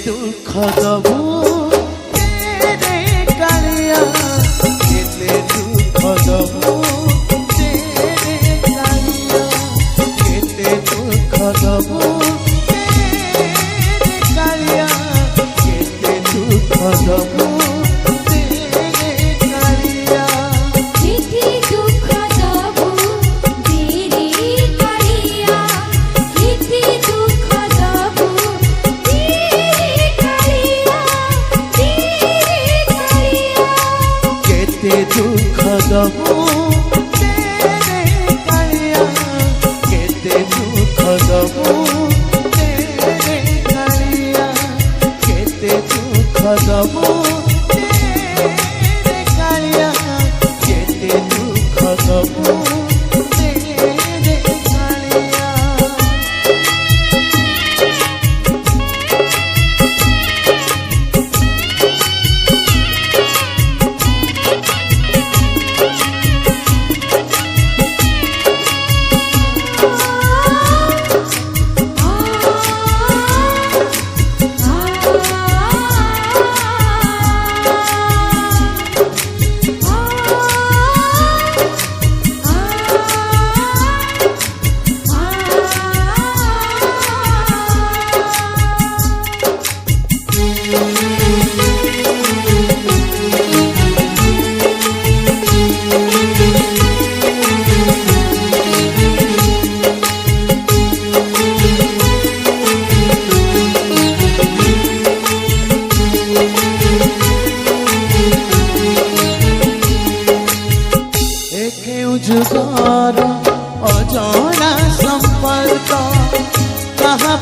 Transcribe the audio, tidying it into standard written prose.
दुख दबू तेरे कालिया केते दुख दबू तेरे कालिया केते दुख दबू तेरे कालिया केते दुख दबू दुख दबू तेरे कालिया केते दुख दबू तेरे कालिया केते दुख दबू तेरे कालिया केते दुख दबू तेरे कालिया। जुगार अजाना संपर्क कहाँ